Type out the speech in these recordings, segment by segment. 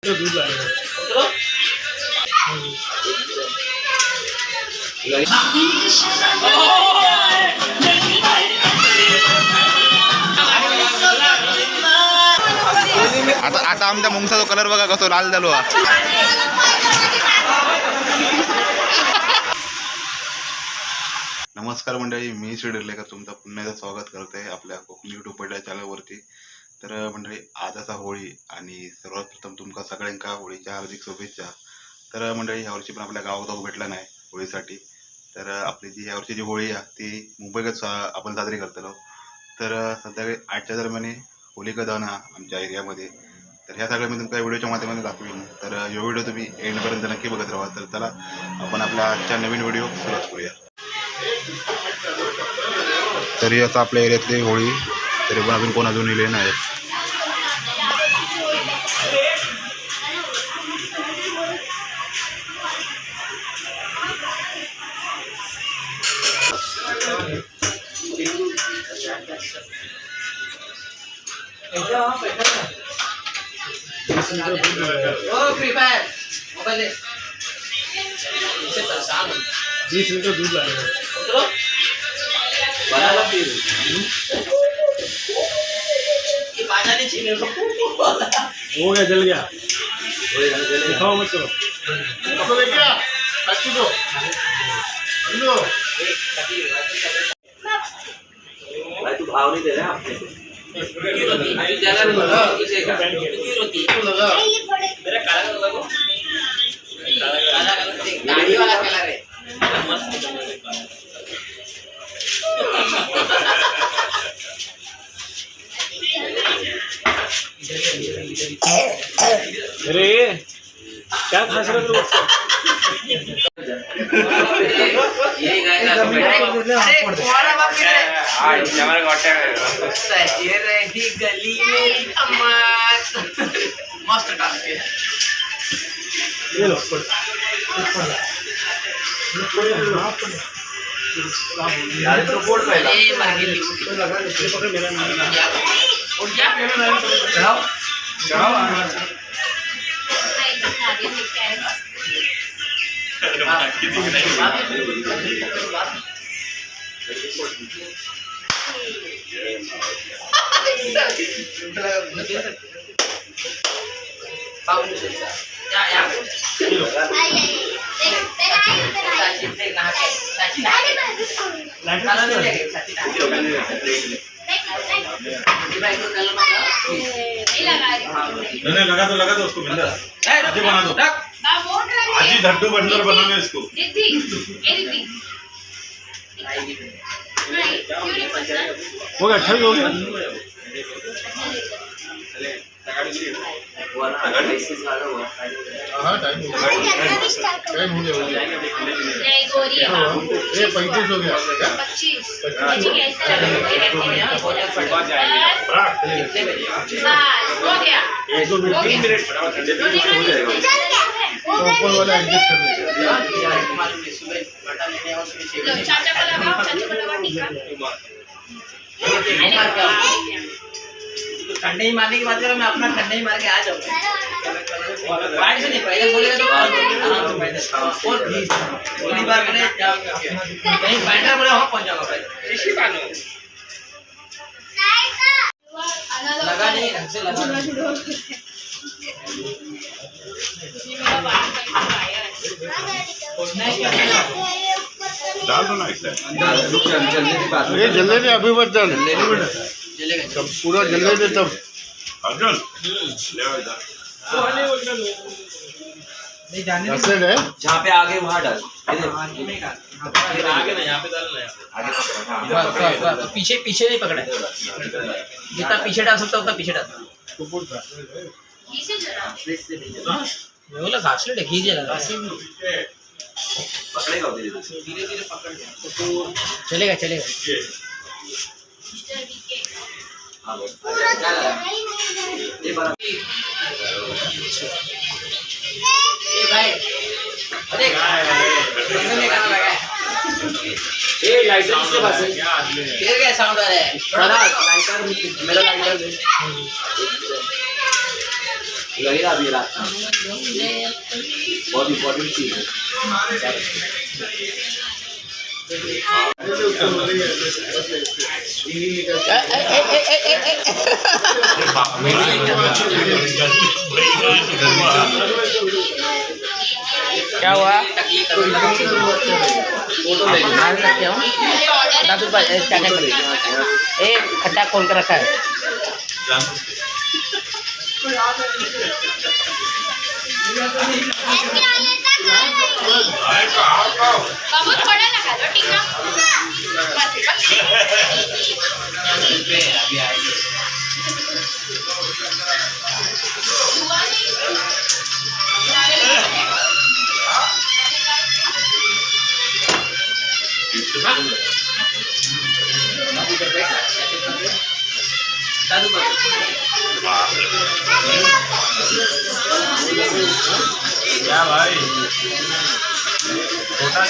दूध लाएगा आता आता आमच्या मुंगसाचा कलर बघा कसं लाल झालो हा. नमस्कार मंडळी, मी श्री डेर्लेकर तुमचं पुन्हा एकदा स्वागत करते आपल्या कोकणी यूट्यूब पहिल्या चॅनलवरती. तर मंडळी, आजचा होळी आणि सर्वात प्रथम तुमका सगळ्यांका होळीच्या हार्दिक शुभेच्छा. तर मंडळी, यावर्षी पण आपल्या गावात जाऊ भेटला नाही होळीसाठी. तर आपली जी यावर्षी जी होळी आहे ती मुंबईतच आपण साजरी करतो. तर संध्याकाळी 8च्या दरम्यान होलिका दहन आमच्या एरियामध्ये. तर ह्या सगळ्या मी तुमच्या व्हिडिओच्या माध्यमातून दाखवीन. तर हा व्हिडिओ तुम्ही एंडपर्यंत नक्की बघत राहा. तर चला आपण आपल्या आजच्या नवीन व्हिडिओ सुरुवात करूया. तरी असं आपल्या एरियातली होळी तरी पण अजून कोण अजून लिहिले नाही. बीस लीटर दूध लाएगा हो गया, जल गया, दिखाओ मत करो। भाई तू भाव नहीं दे रहा आपने मेरा काला लगो दाढ़ी वाला कलर है मस्त। अरे क्या खास रहा तू? गली में मस्त डांस है। ये लो यार तो बोर्ड पहला ये मार्केट लगा ले पकड़ मेरा नाम और क्या चढ़ाओ चढ़ाओ नहीं लगा दो उसको बिंदास आजी बना दो आजी धड्डू बंदर बनाने इसको हो गया, ठग हो गया। हाँ टाइम हो गया ये 35 हो गया 3 मिनट हो जाएगा तो ऊपर वाला एडजस्ट कर ठंडे ही मारने की बात करो, मैं अपना ठंडे ही मार के आ जाऊंगा। बाइक से नहीं पहले बोलेगा तो आराम से बैठे और गोली बार मैंने कहीं बैठा बोला वहाँ पहुँच जाऊंगा पहले ऋषि बानो लगा नहीं ढंग से लगा डाल दो ना ये जल्दी नहीं, अभी मत डाल, चलेगा तब पूरा जल्दी दे तब अर्जुन ले आओ इधर नहीं जाने ऐसे है जहाँ पे आगे वहाँ डाल आगे ना यहाँ पे डालना है आगे पीछे पीछे नहीं पकड़ा जितना पीछे डाल सकता उतना पीछे डाल बोला घास ले खींच जरा पकड़ेगा धीरे धीरे पकड़ चलेगा चलेगा ये भाई अरे ये लाइटर किसके पास है? तेरे क्या साउंड आ रहा है? थोड़ा लाइटर मेरा लाइटर दे। लगेगा अभी रात में। बहुत इम्पोर्टेंट चीज है। क्या हुआ? खट्टा खोल कर रखा है। बाबू थोड़ा लगा लो ठीक है अभी आएगी। क्या भाई छोटा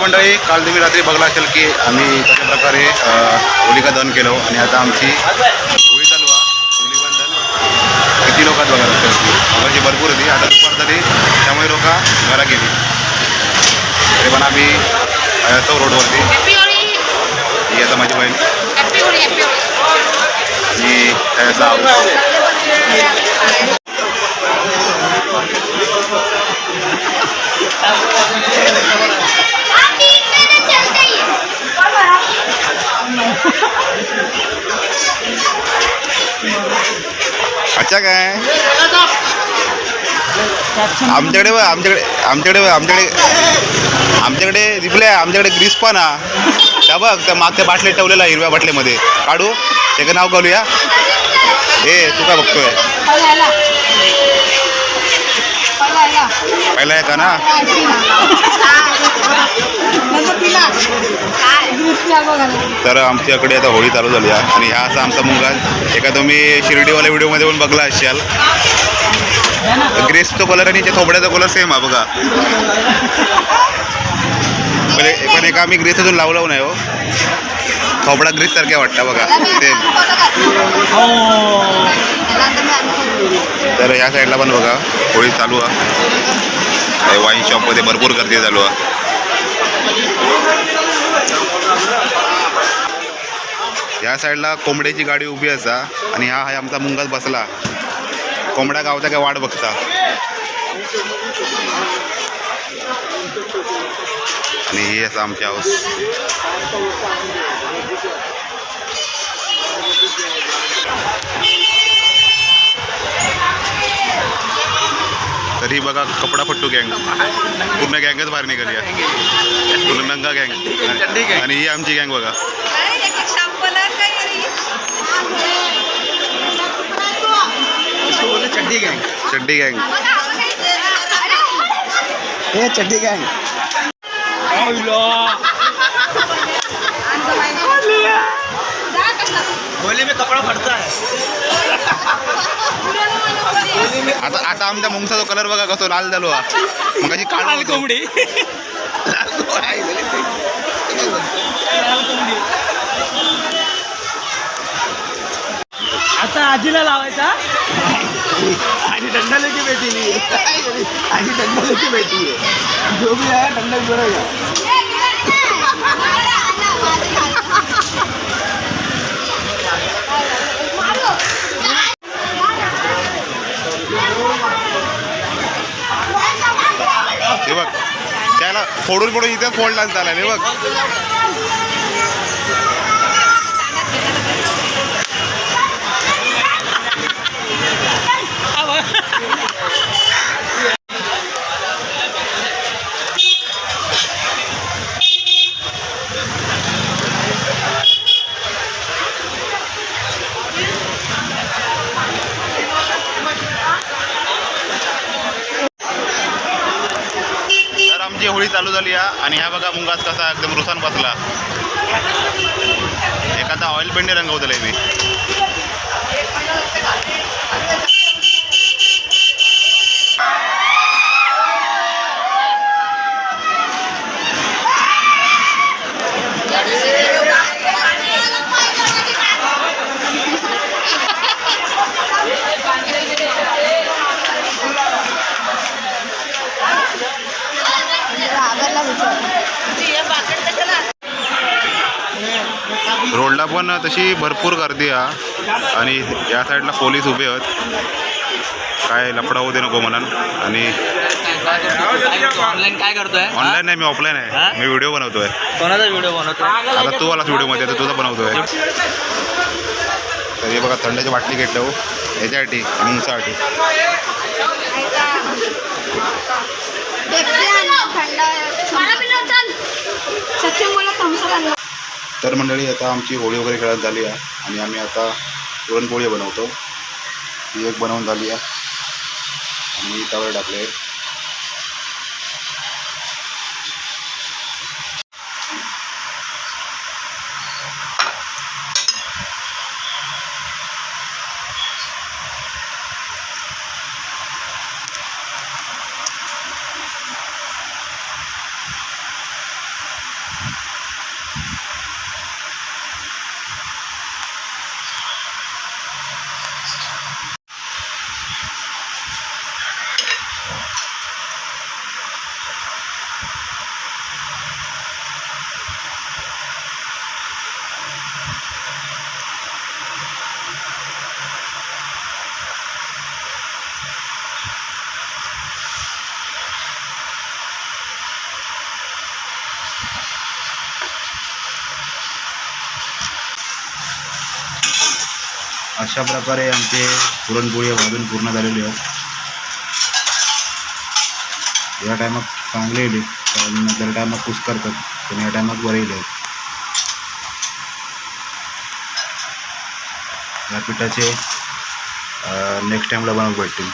मंडळी, काल तुम्ही रात्री बघला असेल की आम्ही कशा प्रकारे होलिका दहन केलं आणि आता आमची होळी चालू आहे. होलिका दहन किती लोकात बघा म्हणजे भरपूर होती. आता दुपार झाली त्यामुळे लोक घरा गेली. तरी पण आम्ही तो रोडवरती ही आता माझी बहीण आणि त्याचा अच्छा काय आमच्याकडे दिपल्या आमच्याकडे ग्रीस पण त्या बघ त्या मागच्या बाटलीत ठेवलेला हिरव्या बाटलीमध्ये काढू त्याचं नाव घालूया. ए तू काय बघतोय पहिला आहे का ना. तर आमच्याकडे आता होळी चालू झाली आहे आणि हा असा आमचा मुलगा एका तुम्ही शिर्डीवाल्या व्हिडिओमध्ये पण बघला असाल. ग्रेसचा कलर आणि थोबड्याचा कलर सेम आहे बघा. पण एका आम्ही ग्रेस अजून लावला नाही हो. थोबडा ग्रेस सारख्या वाटतं बघा सेम. तर ह्या साईडला पण बघा होळी चालू आहे. वाईन शॉपमध्ये भरपूर गर्दी चालू आहे. या साईडला कोंबड्याची गाडी उभी असा आणि हा आहे आमचा मुंगात बसला. कोंबड्या गावचा काय वाट बघता. आणि ही असा आमची हाऊस. तरी बघा कपडापट्टू गँग पूर्ण गँगच बाहेर निघाली आहे. पूर्ण नंगा गँग आणि ही आमची गँग बघा. चड्डी गँग चड्डी गँग हे चड्डी गँग. होली में कपड़ा फटता है. आता आता आमच्या मुंगचा कलर बघा कसं लाल झालो मग कशी काढ कोंबडी आता आजीला लावायचा आणि डंडा लेके बैठी आणि डंडा लेके बैठी जो भी आहे डंडा बरोबर हे बघ त्याला फोडून फोडून इथे फोडला झाला हे बघ होळी चालू झाली आणि ह्या बघा मुंगास कसा एकदम रुसान बसला एखादा ऑइल पेंटने रंगवतले मी रोडला पण तशी भरपूर गर्दी आहे आणि या साईडला पोलीस उभे आहेत काय लफडा होऊ दे नको म्हणून आणि ऑनलाईन काय करतोय ऑनलाईन नाही मी ऑफलाईन आहे मी व्हिडिओ बनवतोय कोणाचा व्हिडिओ बनवतोय आता तू आलास व्हिडिओमध्ये तर तुझा बनवतोय तर हे बघा थंडाची बाटली घेतलं हो याच्यासाठी मुंगसाठी तर मंडळी आता आमची होळी वगैरे खेळत झाली आहे आणि आम्ही आता पुरणपोळी बनवतो ती एक बनवून झाली आहे आणि तव्यावर टाकले अशा प्रकारे आमचे पुरणपोळी भाजून पूर्ण झालेली आहे या टायमात चांगले येईल कारण जर टायमात कुस करतात पण या टायमात बरे येईल या पिठाचे नेक्स्ट टाईमला बनवून भेटतील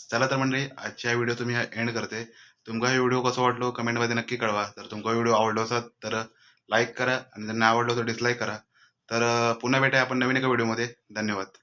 चला तर म्हणजे आजच्या व्हिडिओ तुम्ही एंड करते तुमका हे व्हिडिओ कसं वाटलो कमेंटमध्ये नक्की कळवा तर तुमका व्हिडिओ आवडलो असेल तर लाईक करा आणि जर नाही आवडलो तर डिसलाईक करा तर पुन्हा भेटूया आपण नवीन एका व्हिडिओमध्ये धन्यवाद